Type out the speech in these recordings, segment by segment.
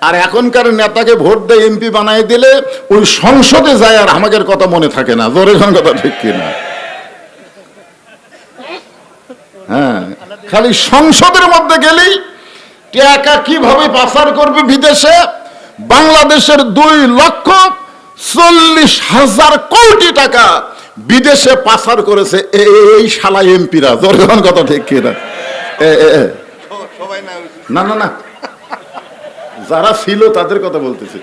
আর এখনকার নেতাকে ভোট দিয়ে এমপি বানাই দিলে ওই সংসদে যায় আর আমাদের কথা মনে থাকে না। জোরে কোন কথা ঠিক কিনা? হ্যাঁ, খালি সংসদের মধ্যে গেলেই টাকা কিভাবে পাচার করবে বিদেশে। বাংলাদেশের 2,40,000 কোটি টাকা বিদেশে পাচার করেছে এই শালা এমপিরা। জোরে কোন কথা ঠিক কিনা? না না না, যারা ছিল তাদের কথা বলতেছি।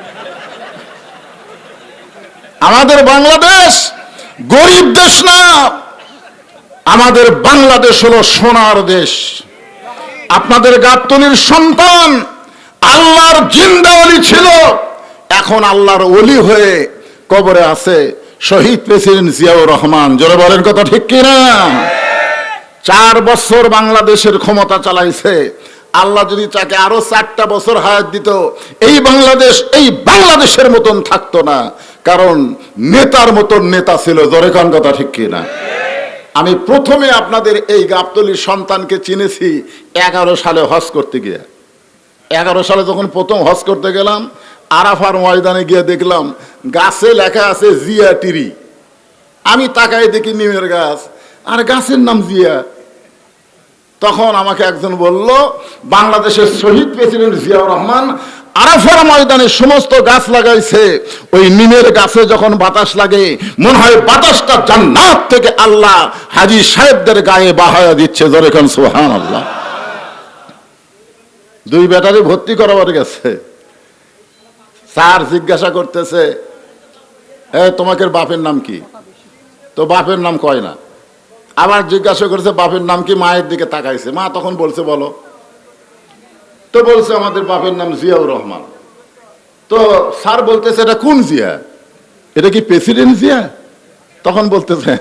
আমাদের বাংলাদেশ গরিব দেশ না, আমাদের বাংলাদেশ হলো সোনার দেশ। আপনাদের গাবতলীর সন্তান আল্লাহর জিন্দা ওলি ছিল, এখন আল্লাহর ওলি হয়ে কবরে আছে শহীদ প্রেসিডেন্ট জিয়াউর রহমান। জোরে বলেন কথা ঠিক কিনা? 4 বছর বাংলাদেশের ক্ষমতা চালাইছে। আল্লাহ যদি তাকে আরো 4টা বছর হায়াত দিত, এই বাংলাদেশের মতন থাকতো না। কারণ নেতার মতন নেতা ছিল। জোরে কোন কথা ঠিক কিনা? আমি প্রথমে আপনাদের এই গাবতলীর সন্তানকে চিনেছি 11 সালে হজ করতে গিয়ে। 11 সালে যখন প্রথম হজ করতে গেলাম, আরাফার ময়দানে গিয়ে দেখলাম গাছে লেখা আছে জিয়া টিরি। আমি তাকাই দেখি নিমের গাছ, আর গাছের নাম জিয়া। তখন আমাকে একজন বলল, বাংলাদেশের শহীদ প্রেসিডেন্ট জিয়াউর রহমান আরাফার ময়দানে সমস্ত গাছ লাগাইছে। ওই নিমের গাছে যখন বাতাস লাগে মনে হয় বাতাসটা জান্নাত থেকে আল্লাহ হাজী সাহেবদের গায়ে বাহায়া দিচ্ছে। জোরে কোন সুবহানাল্লাহ। 2 ব্যাটারি ভর্তি করাবার গেছে, স্যার জিজ্ঞাসা করতেছে, তোমাকে বাপের নাম কি? তো বাপের নাম কয় না। আবার জিজ্ঞাসা করেছে বাপের নাম কি, মায়ের দিকে তাকাইছে। মা তখন বলছে বলো। তো বলছে আমাদের বাপের নাম জিয়াউর রহমান। তো স্যার বলতেছে এটা কোন জিয়া? এটা কি প্রেসিডেন্ট জিয়া? তখন বলতেছে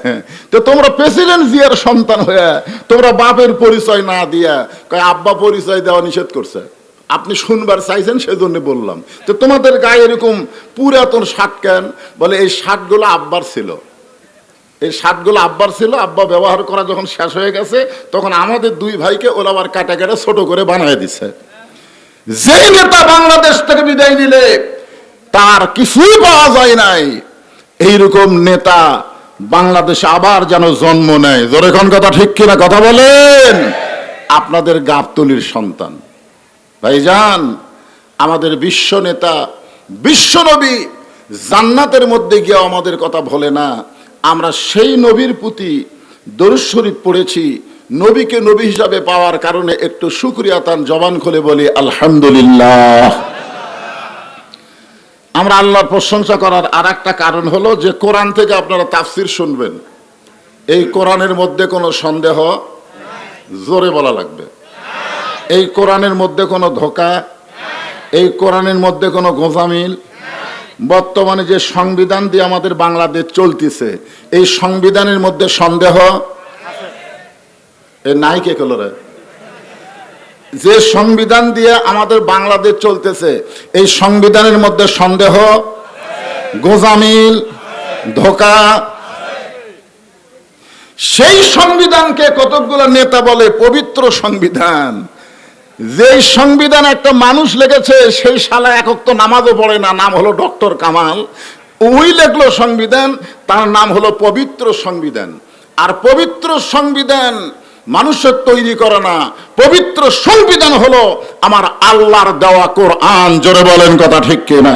তো তোমরা প্রেসিডেন্ট জিয়ার সন্তান হয়ে তোমরা বাপের পরিচয় না দিয়া কয় আব্বা পরিচয় দেওয়া নিষেধ করছে। আপনি শুনবার চাইছেন সেজন্য বললাম। তো তোমাদের গায়ে এরকম পুরাতন শার্ট কেন? বলে এই শার্টগুলো আব্বার ছিল। এই শার্টগুলো আব্বার ছিল, আব্বা ব্যবহার করা যখন শেষ হয়ে গেছে তখন আমাদের 2 ভাইকে ওরা আবার কাটা কাটা ছোট করে বানিয়ে দিছে। যেই নেতা বাংলাদেশ থেকে বিদায় নিলে তার কিছুই পাওয়া যায় নাই, এইরকম নেতা বাংলাদেশে আবার যেন জন্ম নেয়। জোরে কোন কথা ঠিক কিনা? কথা বলেন। আপনাদের গাবতলীর সন্তান ভাইজান, আমাদের বিশ্ব নেতা বিশ্ব নবী জান্নাতের মধ্যে গিয়ে আমাদের কথা বলে না। আমরা সেই নবীর প্রতি দরুদ শরীফ পড়েছি। নবীকে নবী হিসাবে পাওয়ার কারণে একটু শুকরিয়া তান জবান খুলে বলি আলহামদুলিল্লাহ। আমরা আল্লাহর প্রশংসা করার আর একটা কারণ হলো যে কোরআন থেকে আপনারা তাফসির শুনবেন। এই কোরআনের মধ্যে কোনো সন্দেহ, জোরে বলা লাগবে, এই কোরআনের মধ্যে কোনো ধোঁকা, এই কোরআনের মধ্যে কোনো গোঁজামিল। বর্তমানে যে সংবিধান দিয়ে আমাদের বাংলাদেশ চলতেছে, এই সংবিধানের মধ্যে সন্দেহ নাই। কে কল রে? যে সংবিধান দিয়ে আমাদের বাংলাদেশ চলতেছে এই সংবিধানের মধ্যে সন্দেহ, গোঁজামিল, ধোঁকা। সেই সংবিধানকে কতগুলো নেতা বলে পবিত্র সংবিধান। যেই সংবিধান একটা মানুষ লিখেছে সেই শালা এক ওয়াক্ত নামাজও পড়ে না, নাম হলো ডক্টর কামাল। ওই লেখলো সংবিধান, তার নাম হলো পবিত্র সংবিধান। আর পবিত্র সংবিধান মানুষের তৈরি করে না, পবিত্র সংবিধান হলো আমার আল্লাহর দেওয়া কোরআন। জোরে বলেন কথা ঠিক কিনা?